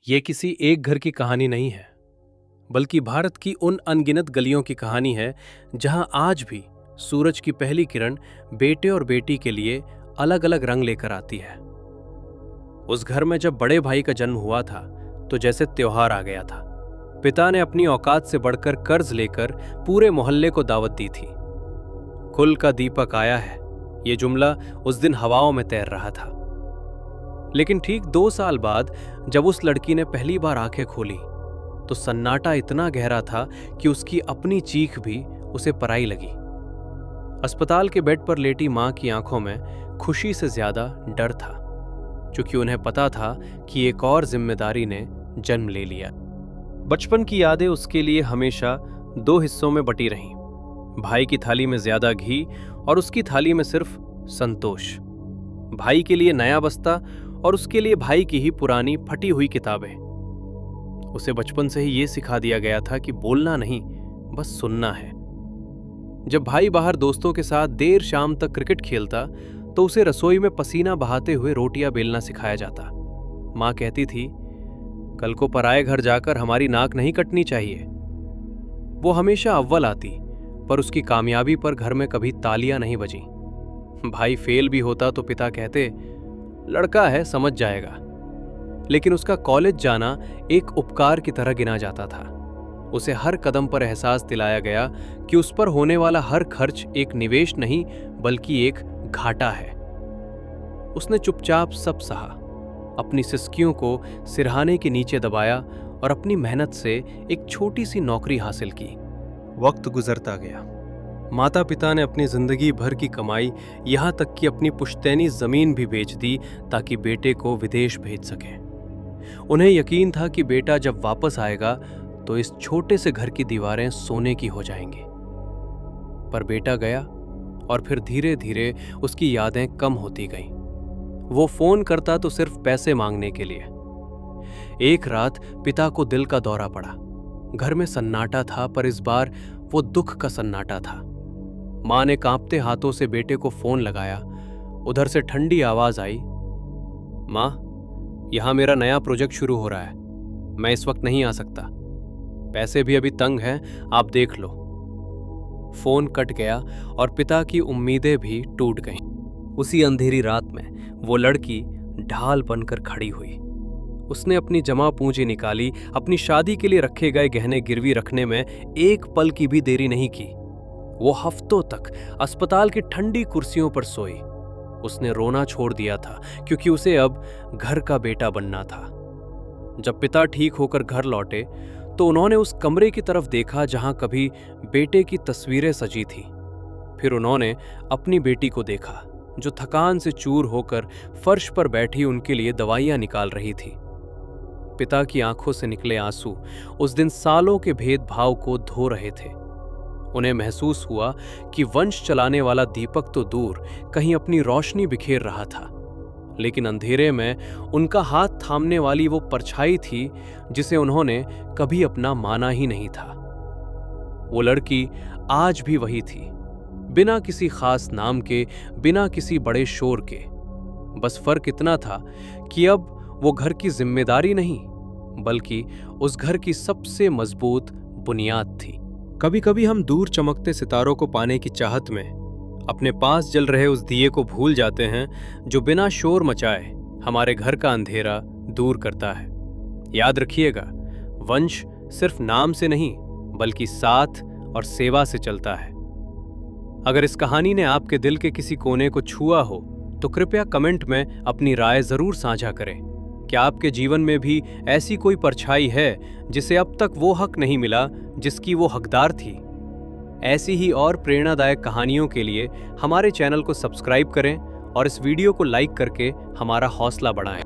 ये किसी एक घर की कहानी नहीं है, बल्कि भारत की उन अनगिनत गलियों की कहानी है जहां आज भी सूरज की पहली किरण बेटे और बेटी के लिए अलग अलग रंग लेकर आती है। उस घर में जब बड़े भाई का जन्म हुआ था तो जैसे त्योहार आ गया था। पिता ने अपनी औकात से बढ़कर कर्ज लेकर पूरे मोहल्ले को दावत दी थी। कुल का दीपक आया है, ये जुमला उस दिन हवाओं में तैर रहा था। लेकिन ठीक 2 साल बाद जब उस लड़की ने पहली बार आंखें खोली तो सन्नाटा इतना गहरा था कि उसकी अपनी चीख भी उसे पराई लगी। अस्पताल के बेड पर लेटी मां की आंखों में खुशी से ज्यादा डर था, क्योंकि उन्हें पता था कि एक और जिम्मेदारी ने जन्म ले लिया। बचपन की यादें उसके लिए हमेशा 2 हिस्सों में बटी रहीं। भाई की थाली में ज्यादा घी और उसकी थाली में सिर्फ संतोष। भाई के लिए नया बस्ता और उसके लिए भाई की ही पुरानी फटी हुई किताबें। उसे बचपन से ही ये सिखा दिया गया था कि बोलना नहीं, बस सुनना है। जब भाई बाहर दोस्तों के साथ देर शाम तक क्रिकेट खेलता तो उसे रसोई में पसीना बहाते हुए रोटियां बेलना सिखाया जाता। मां कहती थी, कल को पराए घर जाकर हमारी नाक नहीं कटनी चाहिए। वो हमेशा अव्वल आती, पर उसकी कामयाबी पर घर में कभी तालियां नहीं बजी। भाई फेल भी होता तो पिता कहते, लड़का है समझ जाएगा। लेकिन उसका कॉलेज जाना एक उपकार की तरह गिना जाता था। उसे हर कदम पर एहसास दिलाया गया कि उस पर होने वाला हर खर्च एक निवेश नहीं बल्कि एक घाटा है। उसने चुपचाप सब सहा, अपनी सिसकियों को सिरहाने के नीचे दबाया और अपनी मेहनत से एक छोटी सी नौकरी हासिल की। वक्त गुजरता गया। माता पिता ने अपनी जिंदगी भर की कमाई, यहां तक कि अपनी पुश्तैनी जमीन भी बेच दी ताकि बेटे को विदेश भेज सकें। उन्हें यकीन था कि बेटा जब वापस आएगा तो इस छोटे से घर की दीवारें सोने की हो जाएंगी। पर बेटा गया और फिर धीरे धीरे उसकी यादें कम होती गईं। वो फोन करता तो सिर्फ पैसे मांगने के लिए। एक रात पिता को दिल का दौरा पड़ा। घर में सन्नाटा था, पर इस बार वो दुख का सन्नाटा था। मां ने कांपते हाथों से बेटे को फोन लगाया। उधर से ठंडी आवाज आई, मां, यहां मेरा नया प्रोजेक्ट शुरू हो रहा है, मैं इस वक्त नहीं आ सकता, पैसे भी अभी तंग हैं, आप देख लो। फोन कट गया और पिता की उम्मीदें भी टूट गईं। उसी अंधेरी रात में वो लड़की ढाल बनकर खड़ी हुई। उसने अपनी जमा पूंजी निकाली, अपनी शादी के लिए रखे गए गहने गिरवी रखने में एक पल की भी देरी नहीं की। वो हफ्तों तक अस्पताल की ठंडी कुर्सियों पर सोई। उसने रोना छोड़ दिया था, क्योंकि उसे अब घर का बेटा बनना था। जब पिता ठीक होकर घर लौटे तो उन्होंने उस कमरे की तरफ देखा जहां कभी बेटे की तस्वीरें सजी थी। फिर उन्होंने अपनी बेटी को देखा, जो थकान से चूर होकर फर्श पर बैठी उनके लिए दवाइयां निकाल रही थी। पिता की आंखों से निकले आंसू उस दिन सालों के भेदभाव को धो रहे थे। उन्हें महसूस हुआ कि वंश चलाने वाला दीपक तो दूर, कहीं अपनी रोशनी बिखेर रहा था, लेकिन अंधेरे में उनका हाथ थामने वाली वो परछाई थी जिसे उन्होंने कभी अपना माना ही नहीं था। वो लड़की आज भी वही थी, बिना किसी खास नाम के, बिना किसी बड़े शोर के। बस फर्क इतना था कि अब वो घर की जिम्मेदारी नहीं, बल्कि उस घर की सबसे मजबूत बुनियाद थी। कभी कभी हम दूर चमकते सितारों को पाने की चाहत में अपने पास जल रहे उस दिए को भूल जाते हैं जो बिना शोर मचाए हमारे घर का अंधेरा दूर करता है। याद रखिएगा, वंश सिर्फ नाम से नहीं बल्कि साथ और सेवा से चलता है। अगर इस कहानी ने आपके दिल के किसी कोने को छुआ हो तो कृपया कमेंट में अपनी राय जरूर साझा करें। क्या आपके जीवन में भी ऐसी कोई परछाई है जिसे अब तक वो हक नहीं मिला जिसकी वो हकदार थी? ऐसी ही और प्रेरणादायक कहानियों के लिए हमारे चैनल को सब्सक्राइब करें और इस वीडियो को लाइक करके हमारा हौसला बढ़ाएं।